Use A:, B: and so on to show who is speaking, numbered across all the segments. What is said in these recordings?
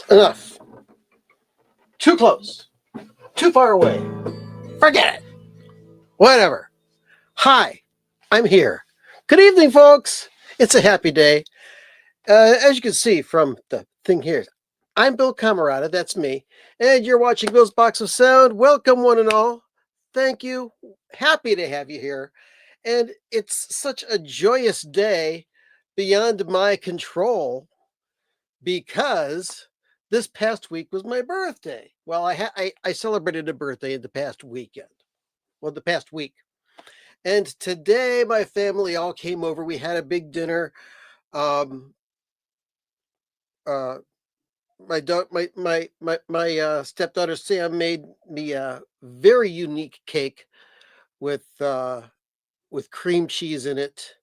A: Enough. Too close. Too far away. Forget it. Whatever. Hi, I'm here. Good evening, folks. It's a happy day. As you can see from the thing here, I'm Bill Camarada, that's me, and you're watching Bill's Box of Sound. Welcome, one and all. Thank you. Happy to have you here. And it's such a joyous day beyond my control because this past week was my birthday. Well, I celebrated a birthday the past weekend. Well, the past week. And today my family all came over. We had a big dinner. My stepdaughter Sam made me a very unique cake with cream cheese in it,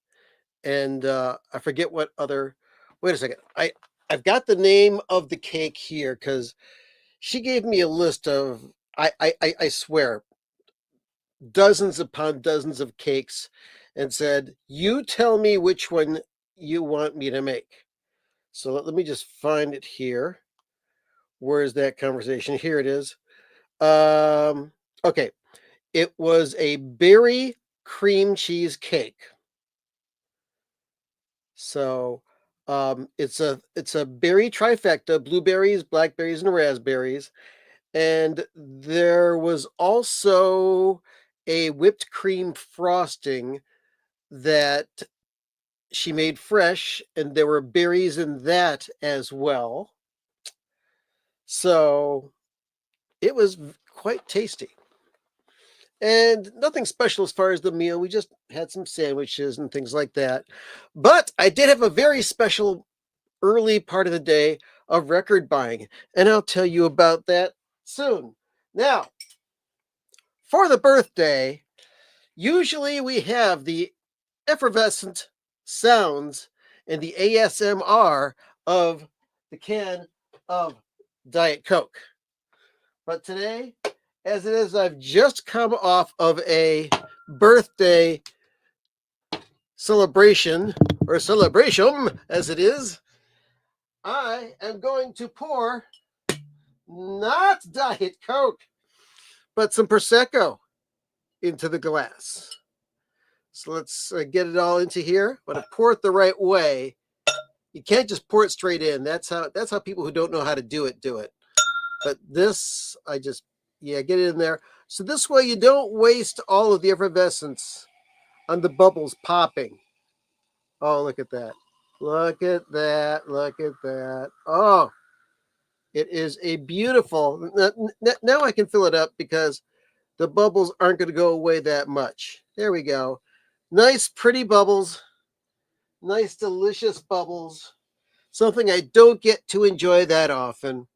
A: and I forget what other. Wait a second. I've got the name of the cake here because she gave me a list of, I swear, dozens upon dozens of cakes and said, you tell me which one you want me to make. So let me just find it here. Where is that conversation? Here it is. Okay. It was a berry cream cheese cake. So it's a berry trifecta, blueberries, blackberries, and raspberries. And there was also a whipped cream frosting that she made fresh, and there were berries in that as well. So it was quite tasty. And nothing special as far as the meal. We just had some sandwiches and things like that. But I did have a very special early part of the day of record buying, and I'll tell you about that soon. Now, for the birthday, usually we have the effervescent sounds and the ASMR of the can of Diet Coke. But today, as it is, I've just come off of a birthday celebration, or celebration as it is. I am going to pour not Diet Coke, but some Prosecco into the glass. So let's get it all into here. But to pour it the right way, you can't just pour it straight in. That's how people who don't know how to do it do it. But this, get it in there. So this way you don't waste all of the effervescence on the bubbles popping. Oh, look at that. Look at that. Look at that. Oh, it is a beautiful. Now I can fill it up because the bubbles aren't going to go away that much. There we go. Nice, pretty bubbles. Nice, delicious bubbles. Something I don't get to enjoy that often.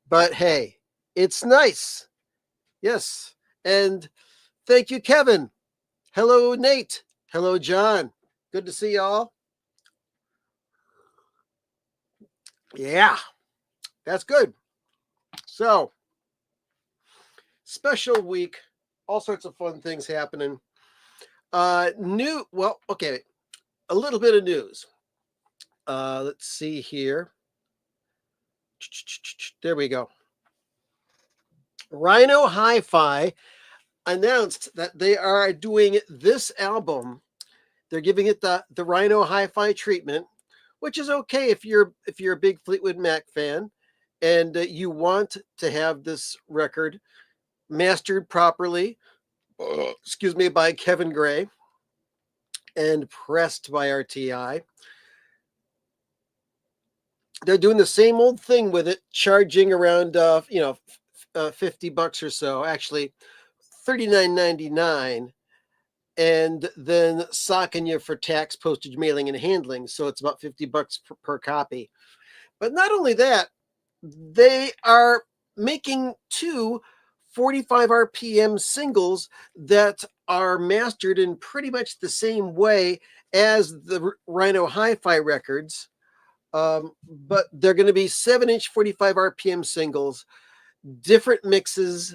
A: But hey, it's nice. Yes. And thank you, Kevin. Hello, Nate. Hello, John. Good to see y'all. Yeah, that's good. So, special week. All sorts of fun things happening. A little bit of news. Let's see here. There we go. Rhino Hi-Fi announced that they are doing this album. They're giving it the Rhino Hi-Fi treatment, which is okay if you're a big Fleetwood Mac fan and you want to have this record mastered properly. Excuse me, by Kevin Gray and pressed by RTI. They're doing the same old thing with it, charging around $50 or so. Actually, $39.99, and then socking you for tax, postage, mailing, and handling. So it's about $50 per copy. But not only that, they are making two 45 RPM singles that are mastered in pretty much the same way as the Rhino Hi-Fi records. But they're going to be 7-inch 45 RPM singles, different mixes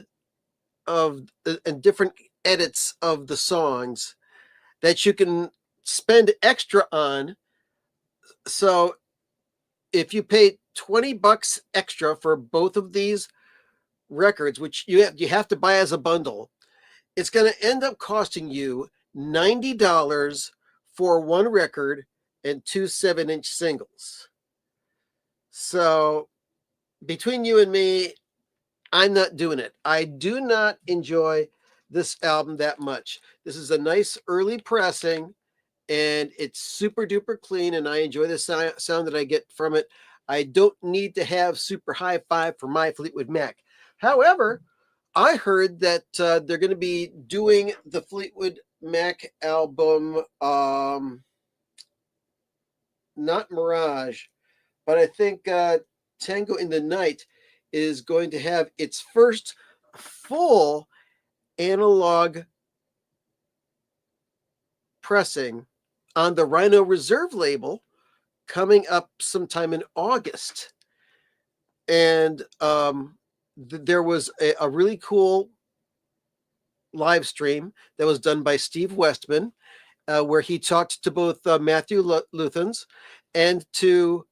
A: of and different edits of the songs that you can spend extra on. So if you pay $20 extra for both of these records, which you have to buy as a bundle, it's going to end up costing you $90 for one record and two 7-inch singles. So between you and me, I'm not doing it. I do not enjoy this album that much. This is a nice early pressing, and it's super duper clean, and I enjoy the sound that I get from it. I don't need to have super hi-fi for my Fleetwood Mac. However, I heard that they're going to be doing the Fleetwood Mac album, not Mirage, but I think Tango in the Night is going to have its first full analog pressing on the Rhino Reserve label coming up sometime in August. And there was a really cool live stream that was done by Steve Westman, where he talked to both Matthew Luthans and to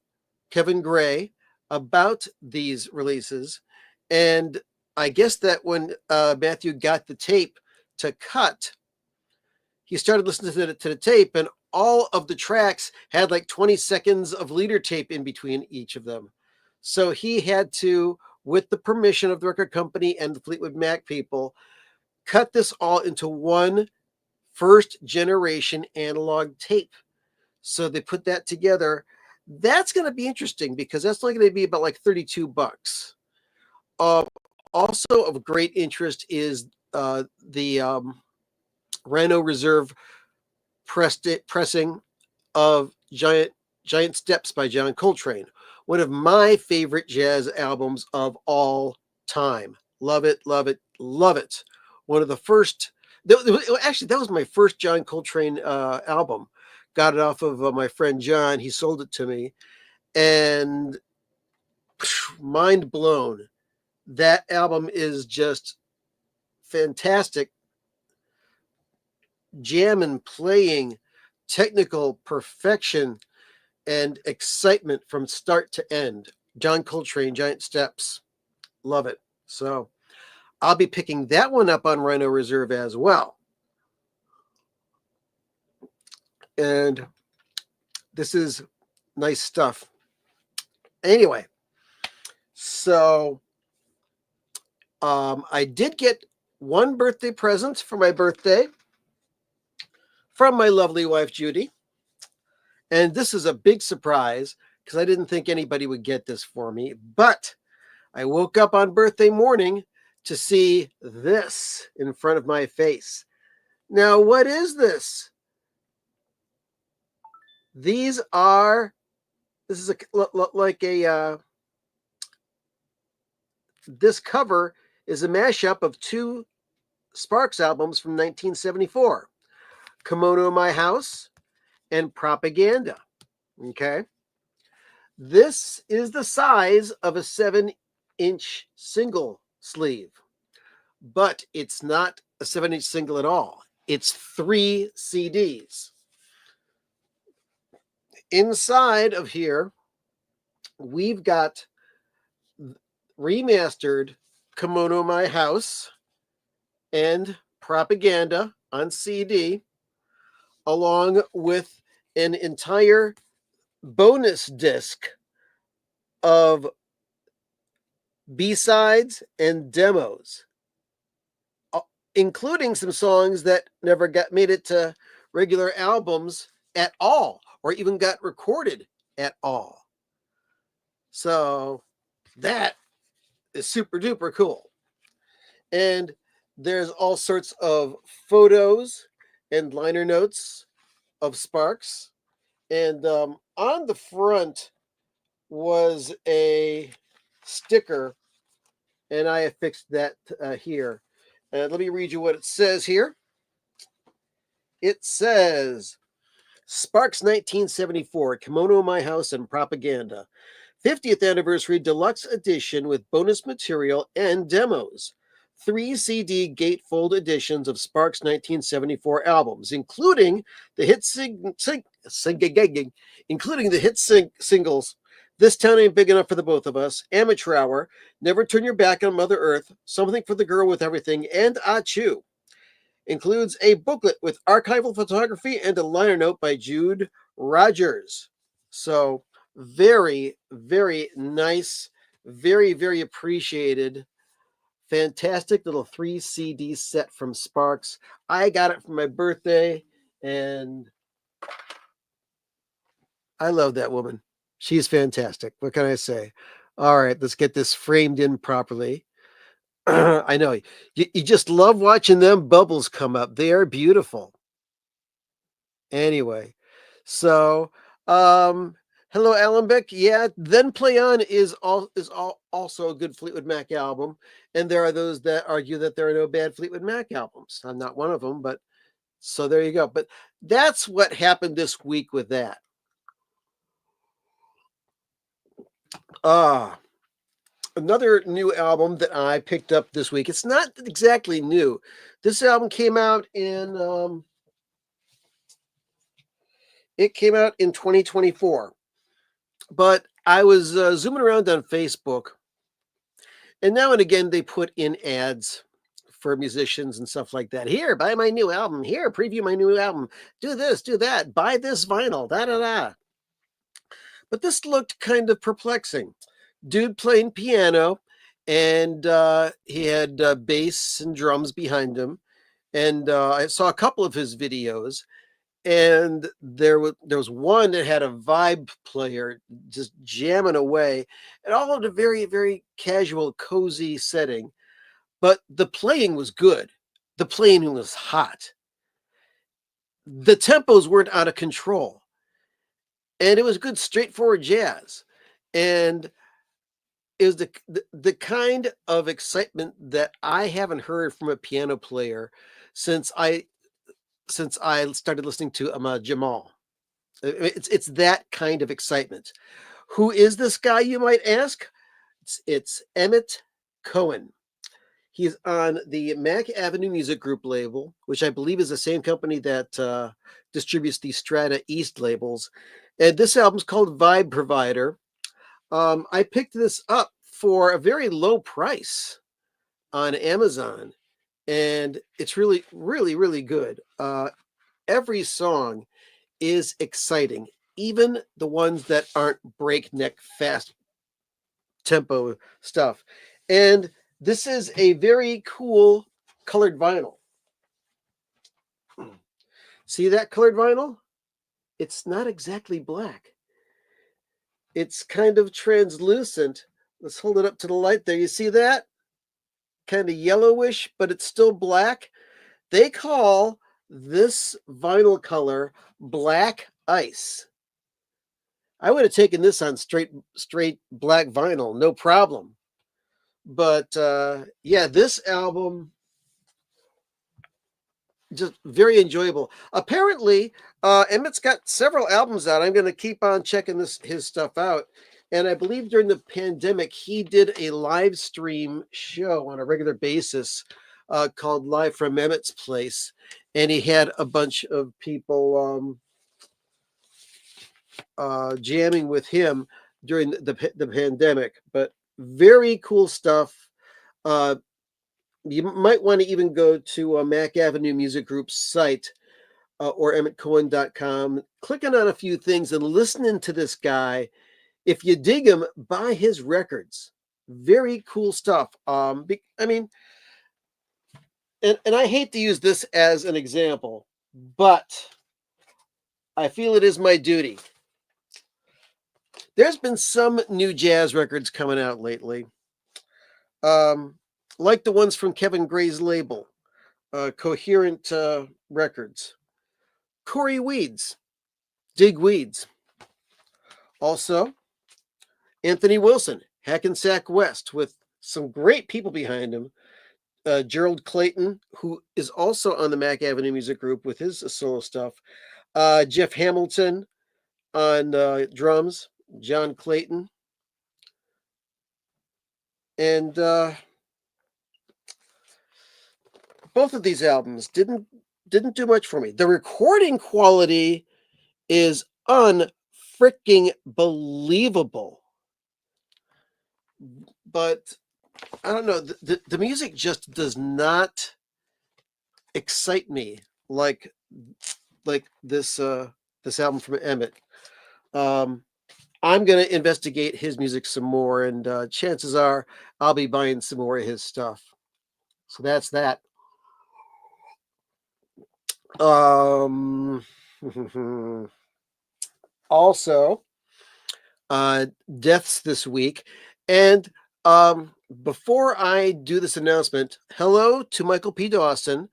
A: Kevin Gray about these releases. And I guess that when Matthew got the tape to cut, he started listening to the tape, and all of the tracks had like 20 seconds of leader tape in between each of them. So he had to, with the permission of the record company and the Fleetwood Mac people, cut this all into one first generation analog tape. So they put that together. That's going to be interesting because that's only going to be about like $32. Also of great interest is the Rhino Reserve pressing of Giant Steps by John Coltrane, one of my favorite jazz albums of all time. Love it, love it, love it. One of the first, actually, that was my first John Coltrane album. Got it off of my friend John. He sold it to me, and mind blown. That album is just fantastic. Jamming, playing, technical perfection, and excitement from start to end. John Coltrane, Giant Steps. Love it. So I'll be picking that one up on Rhino Reserve as well. And this is nice stuff. Anyway, so I did get one birthday present for my birthday from my lovely wife, Judy. And this is a big surprise because I didn't think anybody would get this for me. But I woke up on birthday morning to see this in front of my face. Now, what is this? This is this cover is a mashup of two Sparks albums from 1974, Kimono My House and Propaganda. Okay. This is the size of a 7-inch single sleeve, but it's not a 7-inch single at all. It's 3 CDs. Inside of here, we've got remastered Kimono My House and Propaganda on CD, along with an entire bonus disc of B-sides and demos, including some songs that never made it to regular albums at all, or even got recorded at all. So that is super duper cool. And there's all sorts of photos and liner notes of Sparks. And on the front was a sticker, and I affixed that here. And let me read you what it says here. It says, Sparks 1974, Kimono My House and Propaganda. 50th Anniversary Deluxe Edition with bonus material and demos. 3 CD gatefold editions of Sparks 1974 albums, including the hit singles This Town Ain't Big Enough for the Both of Us, Amateur Hour, Never Turn Your Back on Mother Earth, Something for the Girl with Everything, and Achoo. Includes a booklet with archival photography and a liner note by Jude Rogers. So very, very nice, very, very appreciated. Fantastic little 3 CD set from Sparks. I got it for my birthday, and I love that woman. She's fantastic. What can I say? All right, let's get this framed in properly. I know you just love watching them bubbles come up. They are beautiful. Anyway, so hello, Alan Yeah, Then Play On is also a good Fleetwood Mac album, and there are those that argue that there are no bad Fleetwood Mac albums. I'm not one of them, but so there you go. But that's what happened this week with that. Another new album that I picked up this week. It's not exactly new. This album came out in 2024. But I was zooming around on Facebook, and now and again they put in ads for musicians and stuff like that. Here, buy my new album. Here, preview my new album. Do this, do that. Buy this vinyl. Da da da. But this looked kind of perplexing. Dude playing piano, and he had bass and drums behind him. And I saw a couple of his videos, and there was one that had a vibe player just jamming away, and all in a very very casual, cozy setting. But the playing was good. The playing was hot. The tempos weren't out of control, and it was good, straightforward jazz. And it was the kind of excitement that I haven't heard from a piano player since I started listening to Ahmad Jamal. It's that kind of excitement. Who is this guy, you might ask? It's Emmett Cohen. He's on the Mac Avenue Music Group label, which I believe is the same company that distributes the Strata East labels. And this album's called Vibe Provider. I picked this up for a very low price on Amazon, and it's really, really, really good. Every song is exciting, even the ones that aren't breakneck fast tempo stuff. And this is a very cool colored vinyl. See that colored vinyl? It's not exactly black. It's kind of translucent. Let's hold it up to the light there. You see that? Kind of yellowish, but it's still black. They call this vinyl color black ice. I would have taken this on straight black vinyl, no problem. But yeah, this album just very enjoyable. Apparently, Emmett's got several albums out. I'm going to keep on checking his stuff out. And I believe during the pandemic, he did a live stream show on a regular basis called Live from Emmett's Place. And he had a bunch of people jamming with him during the pandemic. But very cool stuff. You might want to even go to Mac Avenue Music Group's site or emmettcohen.com, clicking on a few things and listening to this guy. If you dig him, buy his records. Very cool stuff. I mean, and I hate to use this as an example, but I feel it is my duty. There's been some new jazz records coming out lately, like the ones from Kevin Gray's label, Coherent Records. Corey Weeds, Dig Weeds. Also, Anthony Wilson, Hackensack West, with some great people behind him. Gerald Clayton, who is also on the Mac Avenue Music Group with his solo stuff. Jeff Hamilton on drums. John Clayton. And both of these albums didn't do much for me. The recording quality is unfreaking believable. But I don't know, the music just does not excite me like this album from Emmett. I'm going to investigate his music some more, and chances are I'll be buying some more of his stuff. So that's that. Also, deaths this week. And before I do this announcement, hello to Michael P. Dawson.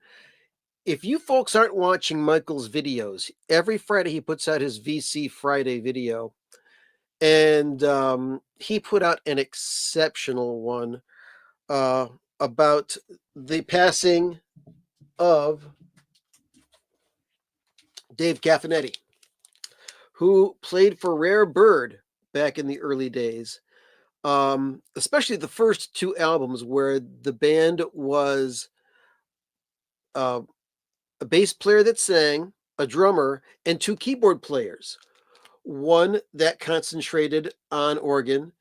A: If you folks aren't watching Michael's videos, every Friday he puts out his VC Friday video. And he put out an exceptional one about the passing of Dave Caffinetti, who played for Rare Bird back in the early days. especially the first two albums where the band was uh, a bass player that sang, a drummer, and two keyboard players. One that concentrated on organ,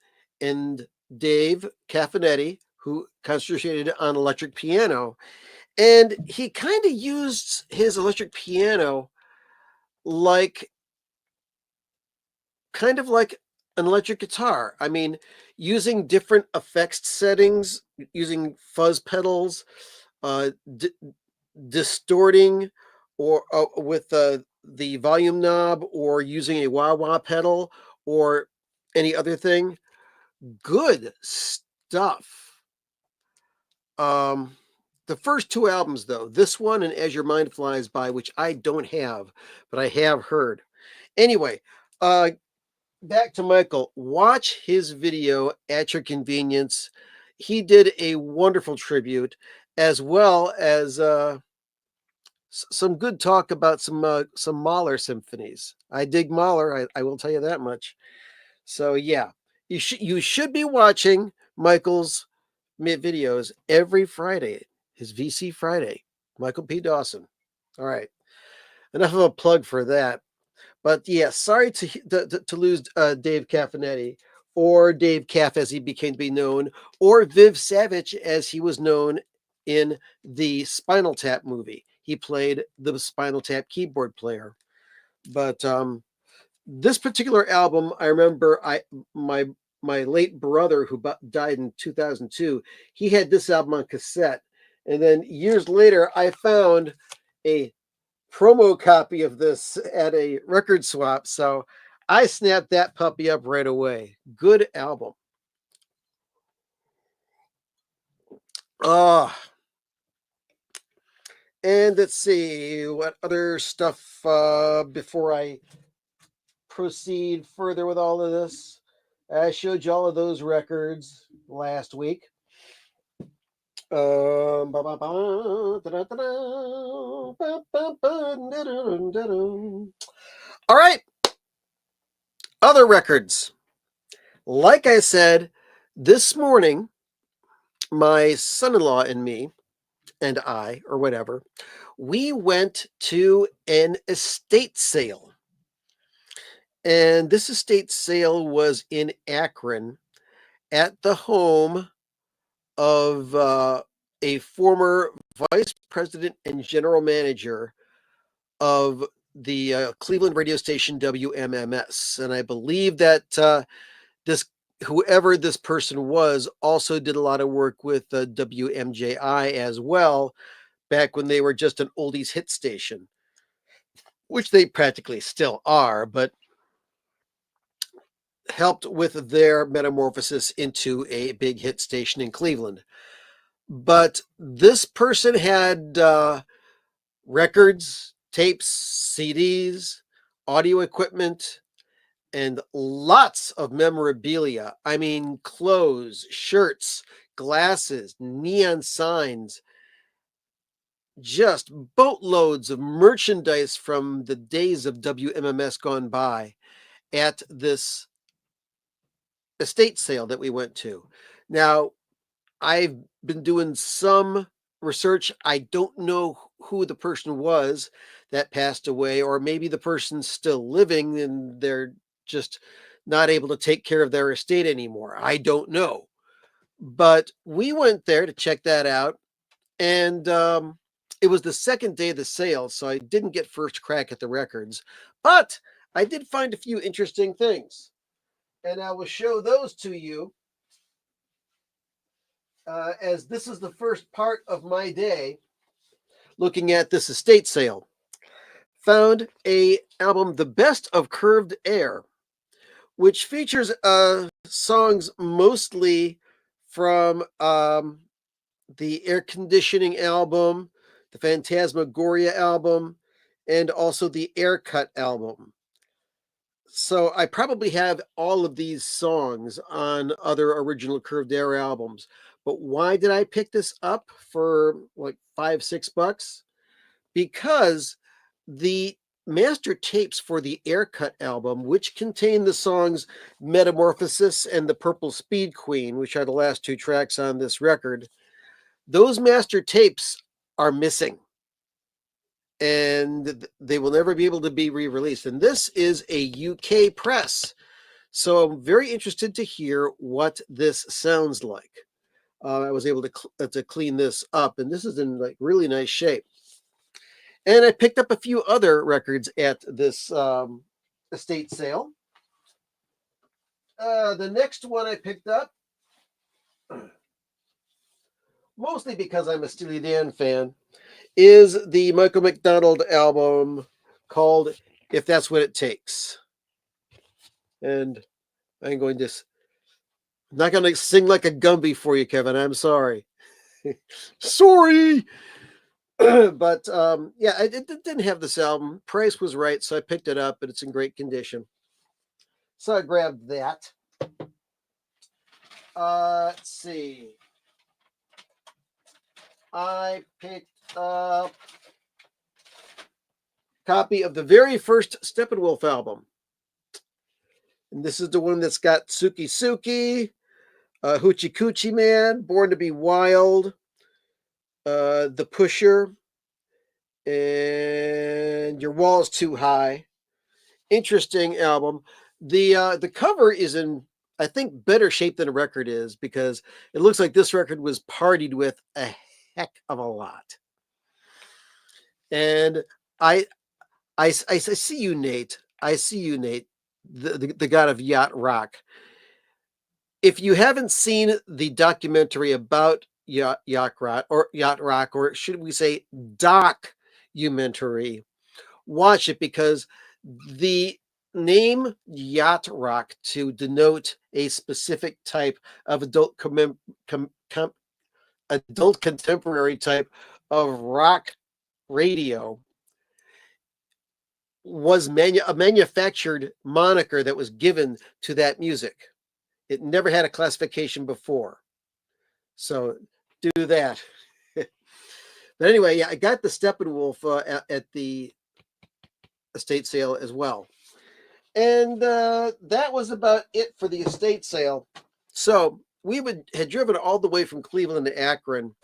A: and Dave Caffinetti, who concentrated on electric piano. And he kind of used his electric piano like kind of like an electric guitar. I mean, using different effects settings, using fuzz pedals, uh, d- distorting, or with the volume knob, or using a wah wah pedal, or any other thing. Good stuff. Um, the first two albums, though, this one and As Your Mind Flies By, which I don't have, but I have heard. Anyway, uh, back to Michael. Watch his video at your convenience. He did a wonderful tribute, as well as some good talk about some Mahler symphonies. I dig Mahler. I will tell you that much. So yeah, you should be watching Michael's videos every Friday. His VC Friday. Michael P. Dawson. All right. Enough of a plug for that. But yeah, sorry to lose Dave Caffinetti, or Dave Caff as he became to be known, or Viv Savage as he was known in the Spinal Tap movie. He played the Spinal Tap keyboard player. But this particular album, I remember my late brother who died in 2002. He had this album on cassette, and then years later, I found a promo copy of this at a record swap. So I snapped that puppy up right away. Good album. And let's see what other stuff before I proceed further with all of this. I showed you all of those records last week. All right, other records. Like I said, this morning, my son-in-law and me, and I, or whatever, we went to an estate sale. And this estate sale was in Akron at the home of a former vice president and general manager of the Cleveland radio station WMMS. And I believe that this whoever this person was also did a lot of work with WMJI as well, back when they were just an oldies hit station, which they practically still are, but helped with their metamorphosis into a big hit station in Cleveland. But this person had records, tapes, CDs, audio equipment, and lots of memorabilia. I mean, clothes, shirts, glasses, neon signs, just boatloads of merchandise from the days of WMMS gone by at this estate sale that we went to. Now, I've been doing some research. I don't know who the person was that passed away, or maybe the person's still living and they're just not able to take care of their estate anymore. I don't know. But we went there to check that out. And it was the second day of the sale, so I didn't get first crack at the records. But I did find a few interesting things. And I will show those to you as this is the first part of my day looking at this estate sale. Found a album, The Best of Curved Air, which features songs mostly from the Air Conditioning album, the Phantasmagoria album, and also the Air Cut album. So I probably have all of these songs on other original Curved Air albums. But why did I pick this up for like $5-6? Because the master tapes for the Aircut album, which contain the songs Metamorphosis and The Purple Speed Queen, which are the last two tracks on this record. Those master tapes are missing, and they will never be able to be re-released. And this is a UK press, so I'm very interested to hear what this sounds like. I was able to clean this up, and this is in like really nice shape. And I picked up a few other records at this estate sale. The next one I picked up, mostly because I'm a Steely Dan fan, is the Michael McDonald album called If That's What It Takes. And I'm not going to sing like a Gumby for you, Kevin. I'm sorry. Sorry. But yeah, I didn't have this album. Price was right, so I picked it up, but it's in great condition. So I grabbed that. Let's see. I picked up a copy of the very first Steppenwolf album. And this is the one that's got Suki Suki, Hoochie Coochie Man, Born to Be Wild, The Pusher, and Your Wall's Too High. Interesting album. The cover is in, I think, better shape than the record is, because it looks like this record was partied with a heck of a lot. And I see you, Nate. I see you, Nate, the god of yacht rock. If you haven't seen the documentary about yacht rock, or should we say documentary, watch it, because the name yacht rock to denote a specific type of adult contemporary type of rock radio was a manufactured moniker that was given to that music. It never had a classification before. So do that. But anyway, yeah, I got the Steppenwolf at the estate sale as well. And that was about it for the estate sale. So we had driven all the way from Cleveland to Akron.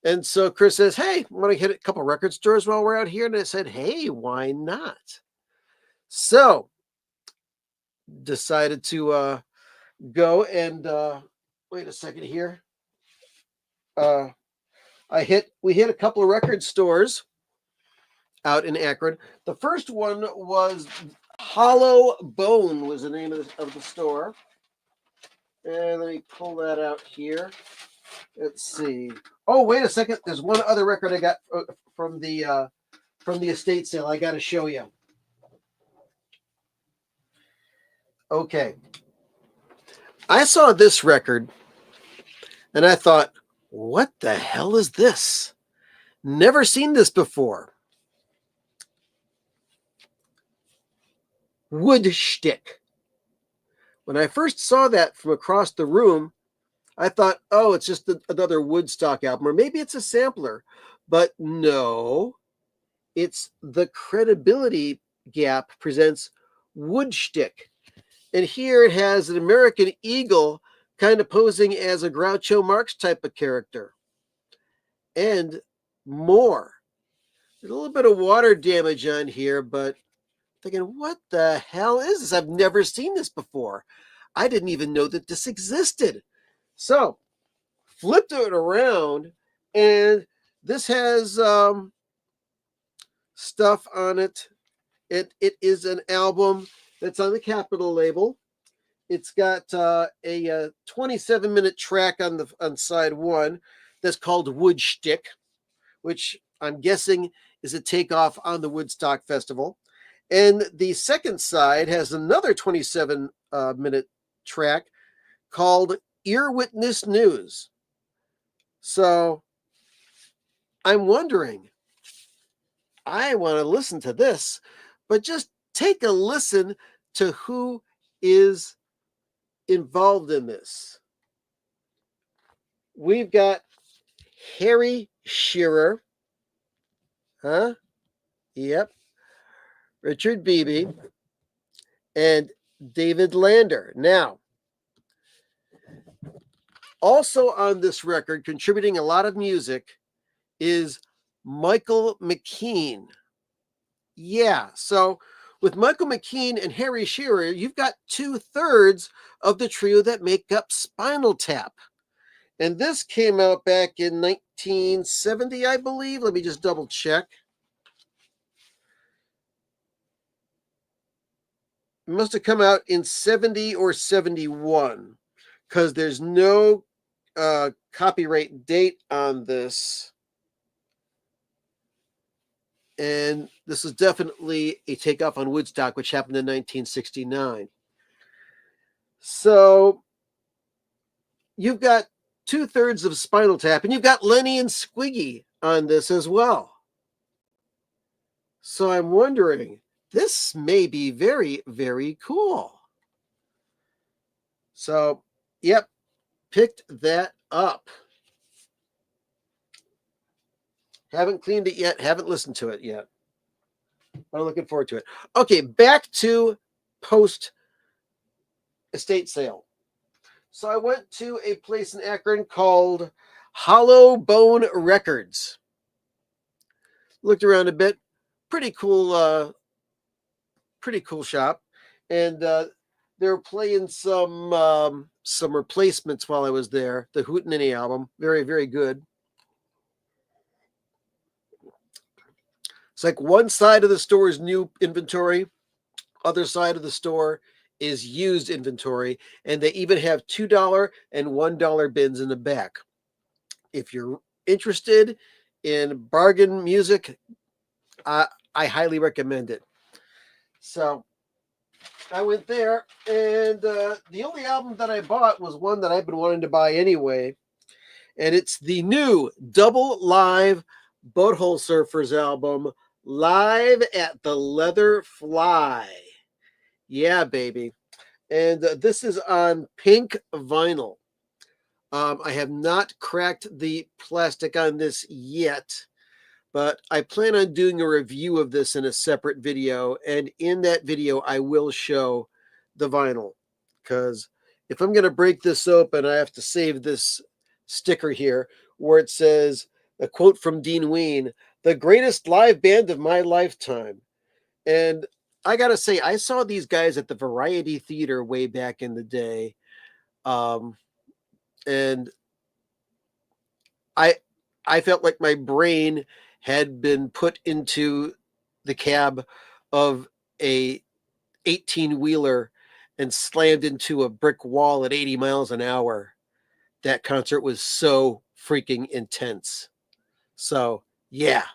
A: And so Chris says, hey, want to hit a couple record stores while we're out here? And I said, hey, why not? So decided to go and wait a second here. We hit a couple of record stores out in Akron. The first one was Hollow Bone was the name of the store. And let me pull that out here. Let's see. Oh, wait a second. There's one other record I got from the estate sale I got to show you. Okay. I saw this record and I thought, what the hell is this? Never seen this before. Woodstick. When I first saw that from across the room, I thought, oh, it's just another Woodstock album, or maybe it's a sampler. But no, it's The Credibility Gap presents Woodstick. And here it has an American eagle kind of posing as a Groucho Marx type of character. And more. There's a little bit of water damage on here, but thinking, what the hell is this? I've never seen this before. I didn't even know that this existed. So, flipped it around, and this has stuff on it. It is an album that's on the Capitol label. It's got a 27-minute track on side one that's called Woodstick, which I'm guessing is a takeoff on the Woodstock Festival. And the second side has another 27-minute track called Ear Witness News. So I'm wondering, I want to listen to this, but just take a listen to who is involved in this. We've got Harry Shearer. Huh? Yep. Richard Beebe, and David Lander. Now, also on this record, contributing a lot of music, is Michael McKean. Yeah, so with Michael McKean and Harry Shearer, you've got 2/3 of the trio that make up Spinal Tap. And this came out back in 1970, I believe. Let me just double check. It must have come out in 70 or 71 because there's no copyright date on this. And this is definitely a takeoff on Woodstock, which happened in 1969. So you've got 2/3 of Spinal Tap, and you've got Lenny and Squiggy on this as well. So I'm wondering, this may be very, very cool. So, yep, picked that up. Haven't cleaned it yet, haven't listened to it yet. But I'm looking forward to it. Okay, back to post estate sale. So I went to a place in Akron called Hollow Bone Records. Looked around a bit. Pretty cool shop. And they were playing some replacements while I was there. The Hootenanny album. Very, very good. It's like one side of the store is new inventory, other side of the store is used inventory, and they even have $2 and $1 bins in the back. If you're interested in bargain music, I highly recommend it. So I went there, and the only album that I bought was one that I've been wanting to buy anyway, and it's the new double live Butthole Surfers album, Live at the Leather Fly. Yeah, baby. And this is on pink vinyl. I have not cracked the plastic on this yet, but I plan on doing a review of this in a separate video. And in that video, I will show the vinyl, because if I'm going to break this open, I have to save this sticker here where it says a quote from Dean Ween, "The greatest live band of my lifetime." And I got to say, I saw these guys at the Variety Theater way back in the day. And I felt like my brain had been put into the cab of a 18-wheeler and slammed into a brick wall at 80 miles an hour. That concert was so freaking intense. So, yeah,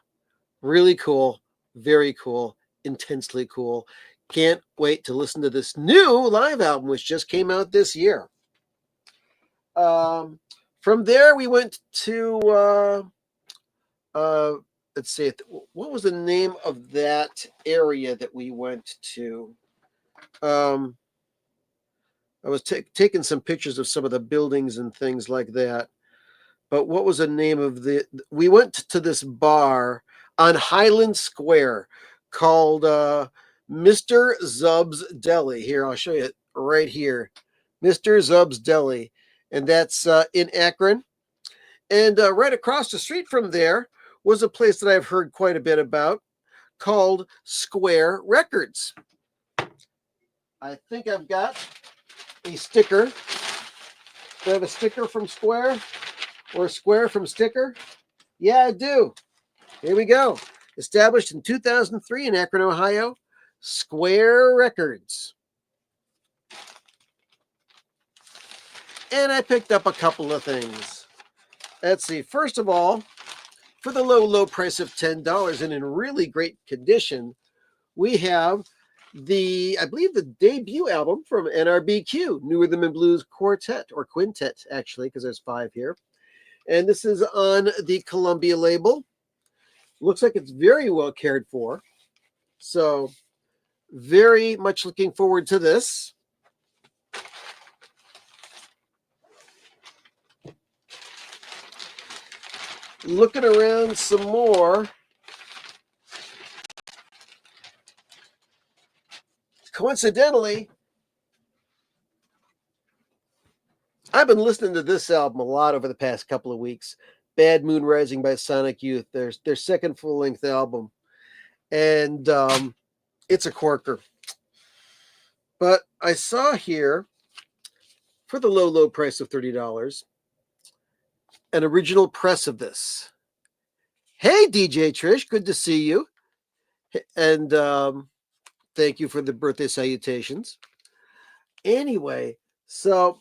A: really cool, very cool, intensely cool. Can't wait to listen to this new live album, which just came out this year. From there, we went to, let's see, what was the name of that area that we went to? I was taking some pictures of some of the buildings and things like that. But what was the name of we went to this bar on Highland Square called Mr. Zub's Deli. Here, I'll show you it right here. Mr. Zub's Deli. And that's in Akron. And right across the street from there was a place that I've heard quite a bit about called Square Records. I think I've got a sticker. Do I have a sticker from Square? Or Square from Sticker? Yeah, I do. Here we go. Established in 2003 in Akron, Ohio. Square Records. And I picked up a couple of things. Let's see. First of all, for the low, low price of $10 and in really great condition, we have I believe the debut album from NRBQ, New Rhythm and Blues Quartet, or Quintet, actually, because there's 5 here. And this is on the Columbia label. Looks like it's very well cared for. So, very much looking forward to this. Looking around some more. coincidentally, I've been listening to this album a lot over the past couple of weeks. Bad Moon Rising by Sonic Youth, their second full-length album. And it's a corker. But I saw here, for the low, low price of $30, an original press of this. Hey, DJ Trish, good to see you. And thank you for the birthday salutations. Anyway, so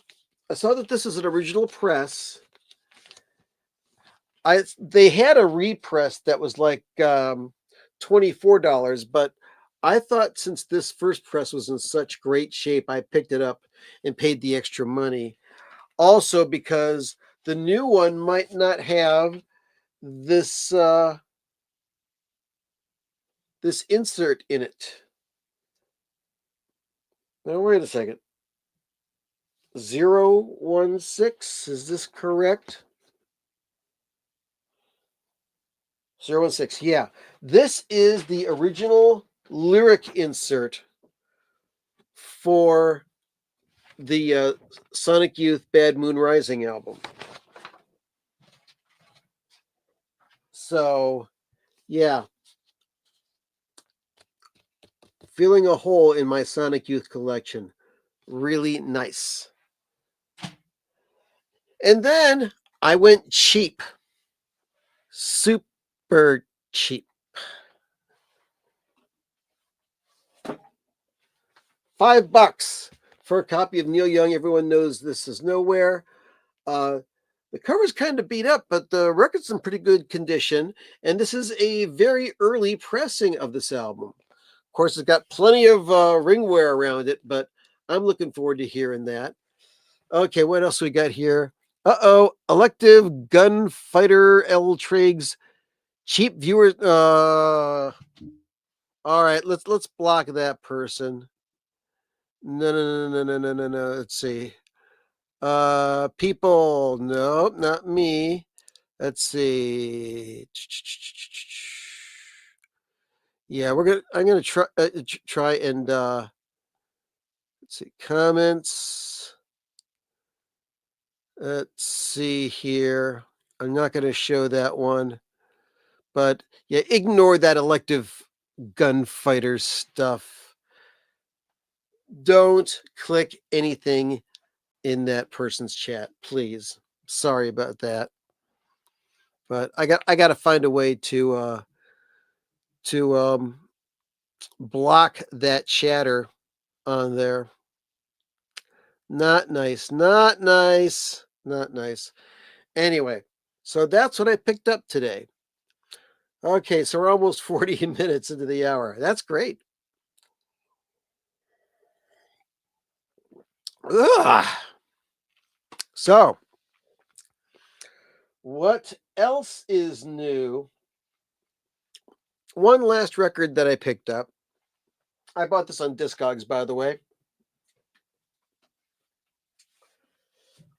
A: I saw that this is an original press. They had a repress that was like $24, but I thought since this first press was in such great shape, I picked it up and paid the extra money. Also because the new one might not have this this insert in it. Now wait a second. 016, is this correct? 016, yeah. This is the original lyric insert for the Sonic Youth Bad Moon Rising album. So, yeah. Filling a hole in my Sonic Youth collection. Really nice. And then I went cheap. Super cheap. $5 for a copy of Neil Young. Everyone knows This Is Nowhere. The cover's kind of beat up, but the record's in pretty good condition. And this is a very early pressing of this album. Of course, it's got plenty of ringware around it, but I'm looking forward to hearing that. Okay, what else we got here? Elective Gunfighter L. Triggs. Cheap viewers. All right, let's block that person. No. Let's see. People. Nope, not me. Let's see. Yeah, I'm gonna try and let's see, comments. Let's see here. I'm not gonna show that one, but yeah, ignore that elective gunfighter stuff. Don't click anything in that person's chat, please. Sorry about that. But I got to find a way to block that chatter on there. Not nice. Anyway, so that's what I picked up today. Okay, so we're almost 40 minutes into the hour. That's great. Ugh. So, what else is new? One last record that I picked up. I bought this on Discogs, by the way.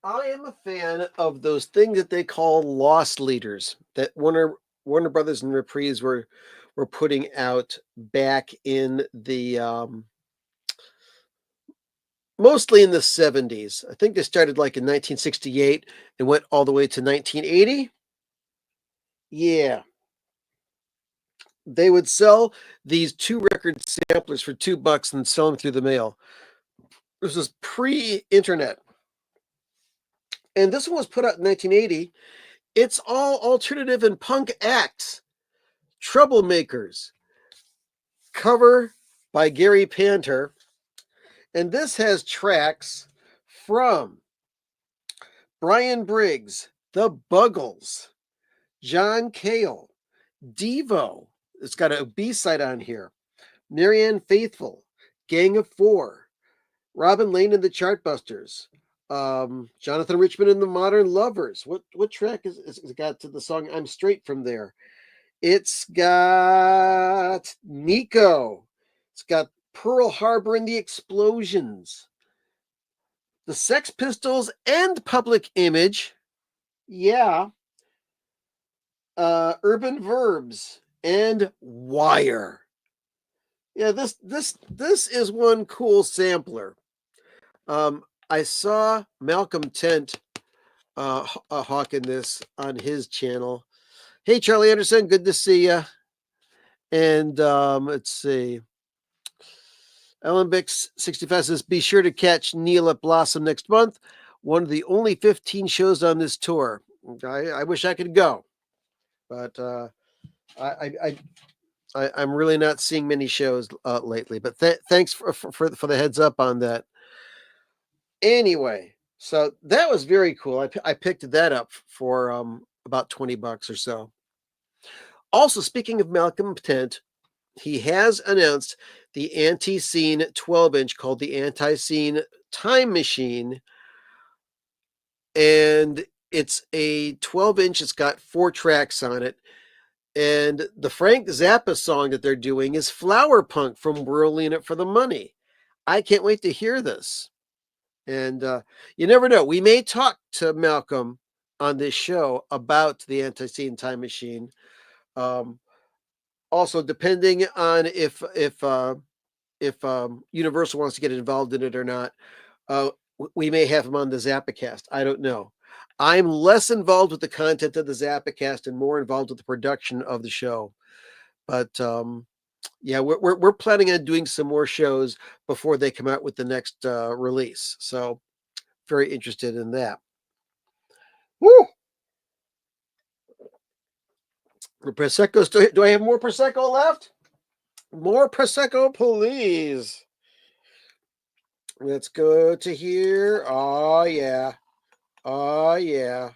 A: I am a fan of those things that they call loss leaders that Warner Brothers and Reprise were putting out back in the mostly in the 70s. I think they started like in 1968 and went all the way to 1980. Yeah. They would sell these 2 record samplers for $2 and sell them through the mail. This was pre-internet. And this one was put out in 1980. It's all alternative and punk acts. Troublemakers. Cover by Gary Panter. And this has tracks from Brian Briggs, The Buggles, John Cale, Devo. It's got a B-side on here. Marianne Faithfull, Gang of Four, Robin Lane and the Chartbusters, Jonathan Richman and the Modern Lovers. What track is it got to the song I'm Straight from there? It's got Nico. It's got Pearl Harbor and the Explosions, the Sex Pistols and Public Image. Yeah. Urban Verbs and Wire. Yeah, this is one cool sampler. I saw Malcolm Tent hawking this on his channel. Hey, Charlie Anderson, good to see you. And let's see. Ellen Bix 65 says, be sure to catch Neil at Blossom next month. One of the only 15 shows on this tour. I wish I could go, but I'm really not seeing many shows lately. But thanks for the heads up on that. Anyway, so that was very cool. I picked that up for about $20 or so. Also, speaking of Malcolm Tent, he has announced the anti-scene 12-inch called the Anti-Scene Time Machine. And it's a 12-inch. It's got 4 tracks on it. And the Frank Zappa song that they're doing is Flower Punk from Whirling It for the Money. I can't wait to hear this. And you never know. We may talk to Malcolm on this show about the Anti-Scene Time Machine. Also, depending on if Universal wants to get involved in it or not, we may have him on the Zappacast. I don't know. I'm less involved with the content of the Zappacast and more involved with the production of the show. But yeah, we're planning on doing some more shows before they come out with the next release. So very interested in that. Woo! Prosecco. Do I have more Prosecco left? More Prosecco, please. Let's go to here. Oh yeah. Oh yeah.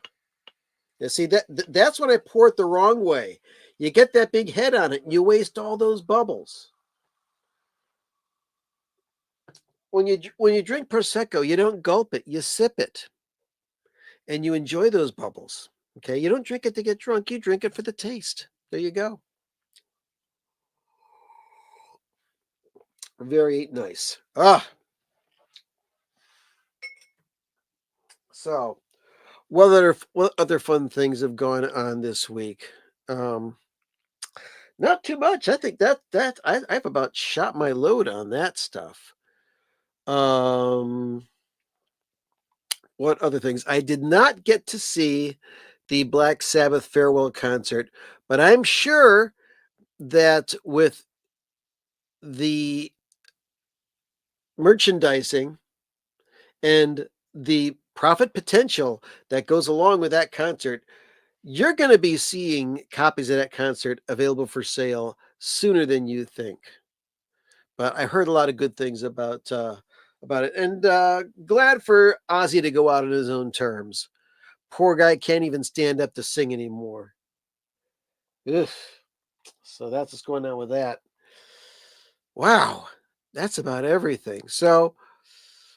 A: You see that's when I pour it the wrong way. You get that big head on it and you waste all those bubbles. When you drink Prosecco, you don't gulp it, you sip it. And you enjoy those bubbles. Okay? You don't drink it to get drunk, you drink it for the taste. There you go. Very nice. So, what other fun things have gone on this week? Not too much. I think I've about shot my load on that stuff. What other things? I did not get to see the Black Sabbath farewell concert, but I'm sure that with the merchandising and the profit potential that goes along with that concert, you're going to be seeing copies of that concert available for sale sooner than you think. But I heard a lot of good things about it, and glad for Ozzy to go out on his own terms. Poor guy can't even stand up to sing anymore. Ugh. So that's what's going on with that. Wow, that's about everything. So,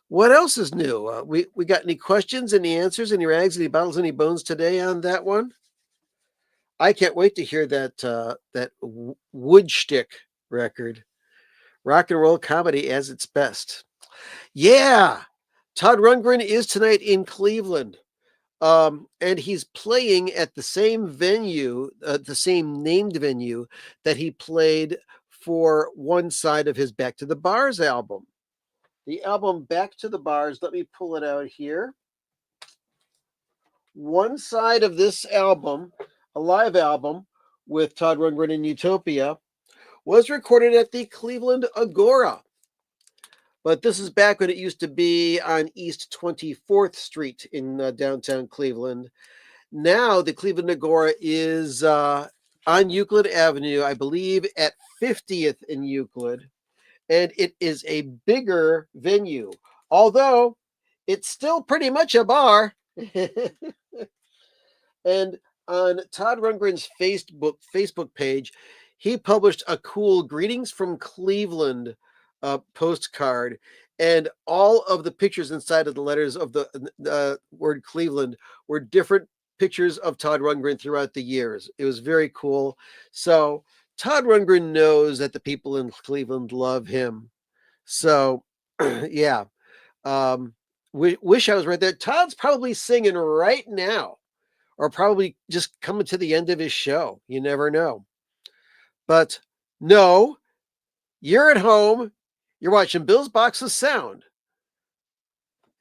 A: what else is new? We got any questions, any answers, any rags, any bottles, any bones today on that one? I can't wait to hear that Woodstick record. Rock and roll comedy as its best. Yeah, Todd Rundgren is tonight in Cleveland. And he's playing at the same venue, the same named venue that he played for one side of his Back to the Bars album. The album Back to the Bars, let me pull it out here. One side of this album, a live album with Todd Rundgren in Utopia, was recorded at the Cleveland Agora. But this is back when it used to be on East 24th Street in downtown Cleveland. Now the Cleveland Agora is on Euclid Avenue, I believe at 50th in Euclid. And it is a bigger venue, although it's still pretty much a bar. And on Todd Rundgren's Facebook page, he published a cool Greetings from Cleveland postcard, and all of the pictures inside of the letters of the word Cleveland were different pictures of Todd Rundgren throughout the years. It was very cool. So Todd Rundgren knows that the people in Cleveland love him. So yeah, wish I was right there. Todd's probably singing right now, or probably just coming to the end of his show. You never know. But no, You're at home, you're watching Bill's Box of Sound.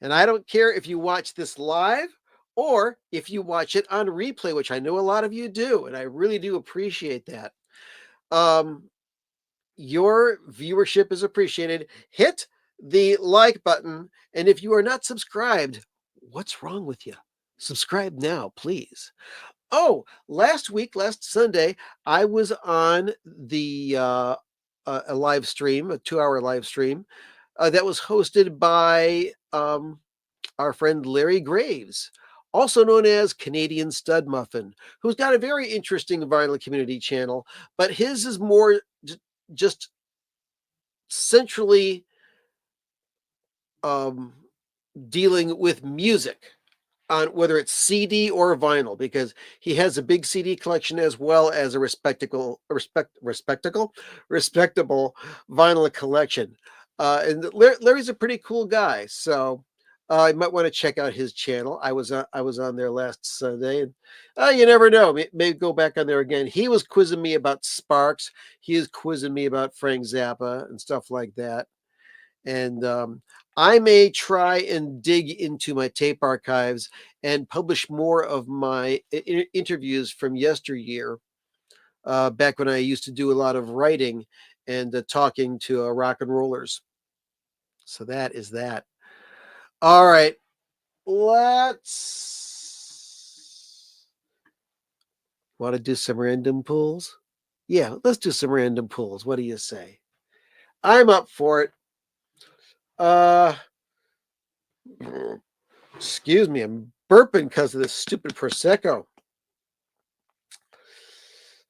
A: And I don't care if you watch this live or if you watch it on replay, which I know a lot of you do, and I really do appreciate that. Your viewership is appreciated. Hit the like button. And if you are not subscribed, what's wrong with you? Subscribe now, please. Oh, last Sunday, I was on a live stream, a 2-hour live stream that was hosted by our friend Larry Graves, also known as Canadian Stud Muffin, who's got a very interesting vinyl community channel, but his is more just centrally dealing with music, on whether it's CD or vinyl, because he has a big CD collection as well as a respectable vinyl collection. And Larry's a pretty cool guy, so you might want to check out his channel. I was on there last Sunday, and you never know. Maybe go back on there again. He was quizzing me about Sparks. He was quizzing me about Frank Zappa and stuff like that. And I may try and dig into my tape archives and publish more of my interviews from yesteryear, back when I used to do a lot of writing and talking to rock and rollers. So that is that. All right. Let's want to do some random pulls? Yeah, let's do some random pulls. What do you say? I'm up for it. Excuse me, I'm burping because of this stupid Prosecco.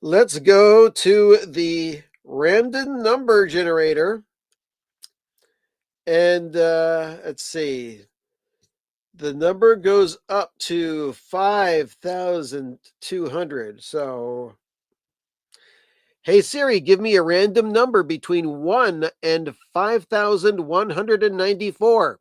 A: Let's go to the random number generator. And let's see. The number goes up to 5,200. So, hey Siri, give me a random number between 1 and 5,194.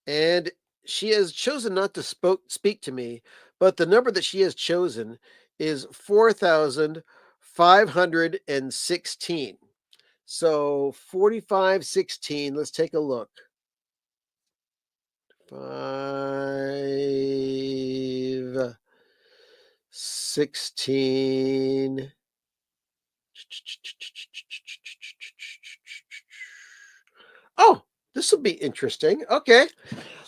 A: And she has chosen not to speak to me, but the number that she has chosen is 4,516. So 4516. Let's take a look. 516. Oh, this will be interesting. Okay,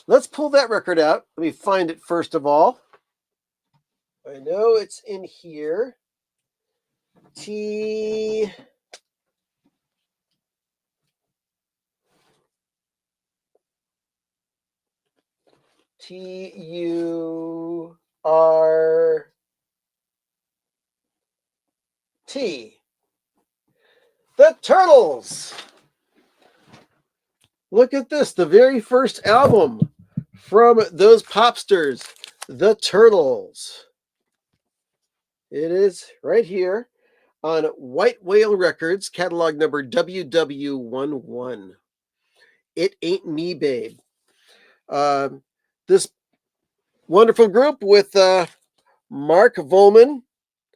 A: let's pull that record out. Let me find it first of all. I know it's in here. T U R T. The Turtles. Look at this, the very first album from those popsters, The Turtles. It is right here on White Whale Records, catalog number WW11. It Ain't Me, Babe. This wonderful group with Mark Volman,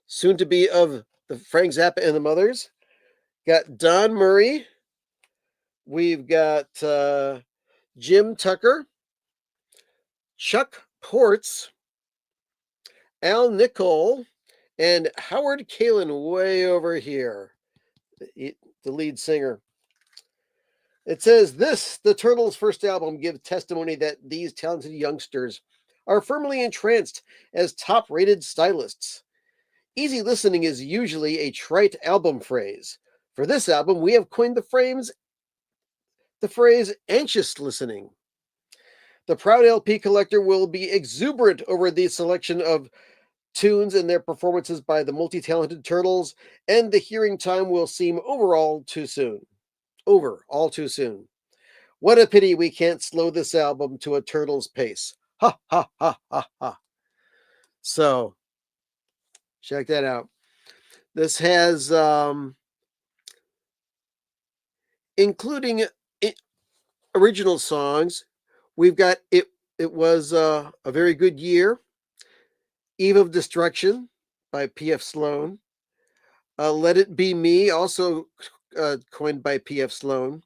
A: soon to be of the Frank Zappa and the Mothers. Got Don Murray. We've got Jim Tucker, Chuck Ports, Al Nicol, and Howard Kalin way over here, the lead singer. It says this, the Turtles' first album, gives testimony that these talented youngsters are firmly entranced as top-rated stylists. Easy listening is usually a trite album phrase. For this album, we have coined the phrase anxious listening. The proud LP collector will be exuberant over the selection of tunes and their performances by the multi-talented Turtles, and the hearing time will seem all too soon. What a pity we can't slow this album to a Turtles pace. Ha, ha, ha, ha, ha. So, check that out. This has, including original songs, we've got It Was a Very Good Year, Eve of Destruction by P.F. Sloan. Let It Be Me, also coined by P.F. Sloan.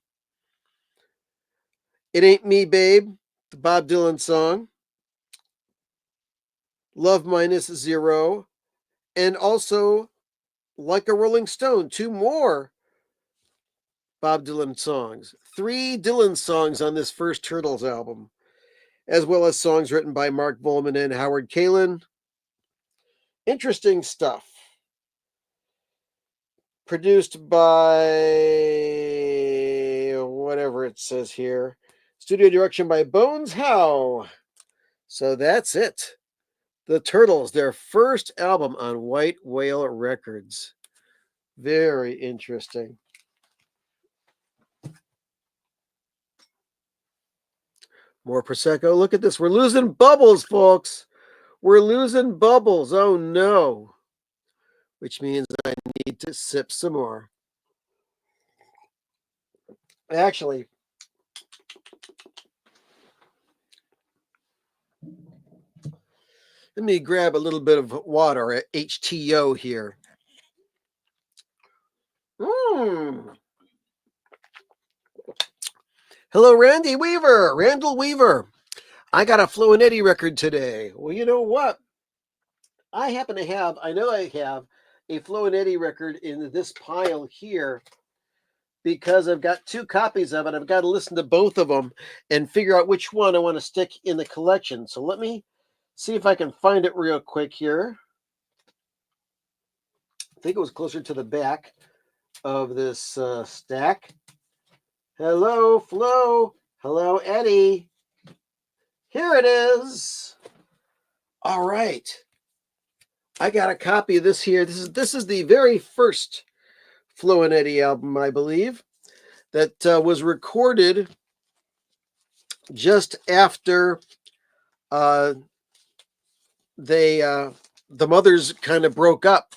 A: It Ain't Me, Babe, the Bob Dylan song. Love Minus Zero. And also Like a Rolling Stone, 2 more Bob Dylan songs. 3 Dylan songs on this first Turtles album, as well as songs written by Mark Volman and Howard Kalin. Interesting stuff. Produced by whatever it says here. Studio direction by Bones Howe. So that's it. The Turtles, their first album on White Whale Records. Very interesting. More Prosecco. Look at this. We're losing bubbles, folks. We're losing bubbles. Oh, no. Which means I need to sip some more. Actually, let me grab a little bit of water, HTO here. Hello, Randy Weaver. Randall Weaver. I got a Flo and Eddie record today. Well, you know what? I know I have a Flo and Eddie record in this pile here because I've got 2 copies of it. I've got to listen to both of them and figure out which one I want to stick in the collection. So let me see if I can find it real quick here. I think it was closer to the back of this stack. Hello, Flo. Hello, Eddie. Here it is. All right. I got a copy of this here. This is the very first Flo and Eddie album, I believe, that was recorded just after the Mothers kind of broke up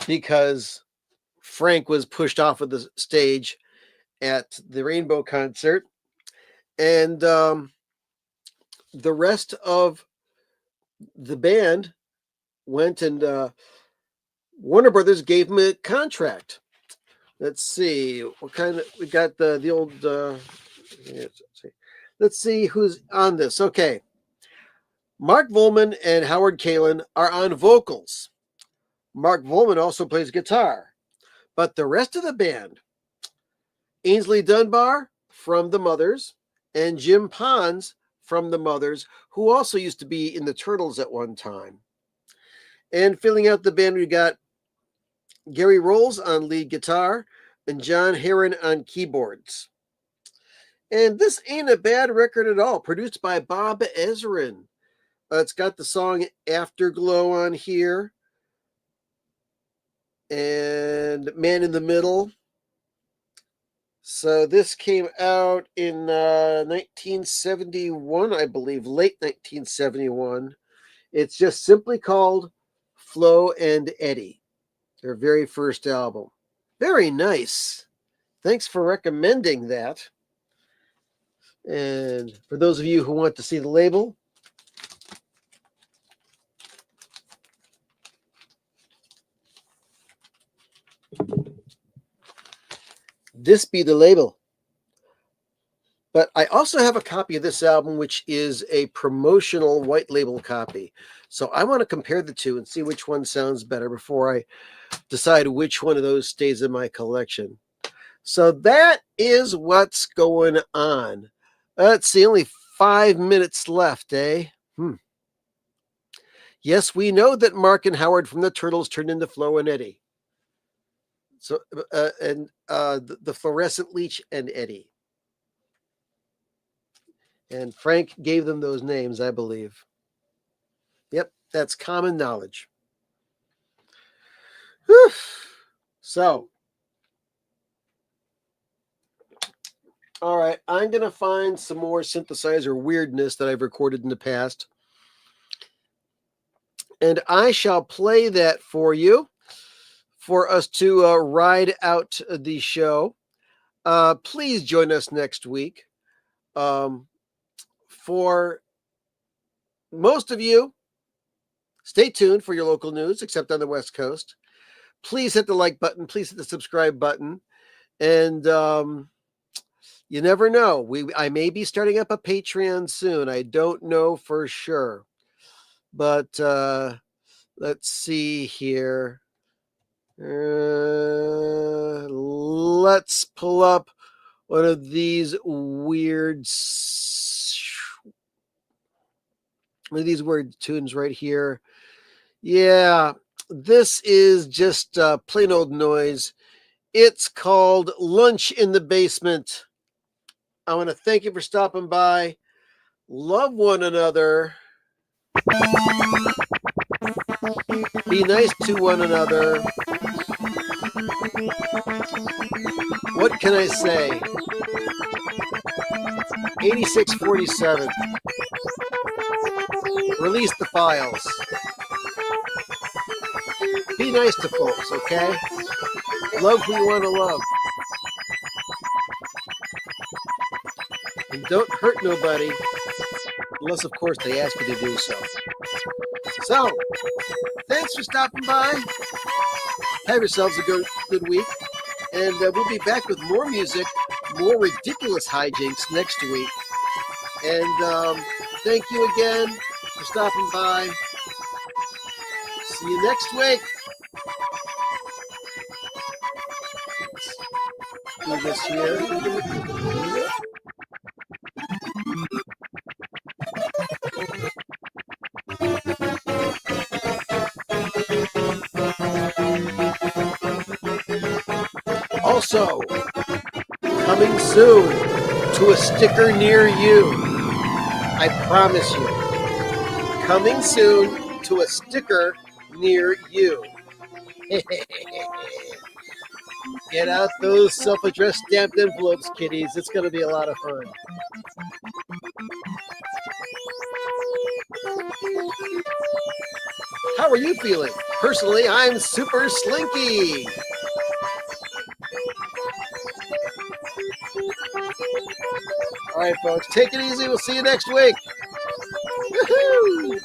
A: because Frank was pushed off of the stage at the Rainbow concert, and the rest of the band went and Warner Brothers gave him a contract. Let's see what kind of, we got the old let's see who's on this. Okay, Mark Volman and Howard Kalin are on vocals. Mark Volman also plays guitar, but the rest of the band, Ainsley Dunbar from the Mothers and Jim Pons from the Mothers, who also used to be in the Turtles at one time. And filling out the band, we got Gary Rolls on lead guitar and John Heron on keyboards. And this ain't a bad record at all, produced by Bob Ezrin. It's got the song Afterglow on here and Man in the Middle. So this came out in 1971, I believe, late 1971. It's just simply called Flo and Eddie, their very first album. Very nice. Thanks for recommending that. And for those of you who want to see the label, this be the label. But I also have a copy of this album, which is a promotional white label copy. So I want to compare the two and see which one sounds better before I decide which one of those stays in my collection. So that is what's going on. Let's see, only 5 minutes left, eh? Yes, we know that Mark and Howard from the Turtles turned into Flo and Eddie. So, the Fluorescent Leech and Eddie. And Frank gave them those names, I believe. Yep, that's common knowledge. Whew. So, all right, I'm going to find some more synthesizer weirdness that I've recorded in the past. And I shall play that for you for us to ride out the show. Please join us next week. For most of you, Stay tuned for your local news, except on the West Coast. Please hit the like button. Please hit the subscribe button. And you never know. I may be starting up a Patreon soon. I don't know for sure. But let's see here. Let's pull up one of these weird tunes right here. Yeah, this is just plain old noise. It's called Lunch in the Basement. I want to thank you for stopping by. Love one another. Be nice to one another. What can I say? 8647. Release the files. Be nice to folks, okay? Love who you want to love. And don't hurt nobody, unless, of course, they ask you to do so. So, thanks for stopping by. Have yourselves a good week. And we'll be back with more music, more ridiculous hijinks next week. And thank you again for stopping by. See you next week. Do this here. Also, coming soon to a sticker near you. I promise you. Coming soon to a sticker near you. Get out those self-addressed stamped envelopes, kiddies. It's going to be a lot of fun. How are you feeling? Personally, I'm super slinky. All right, folks, take it easy. We'll see you next week. Woohoo!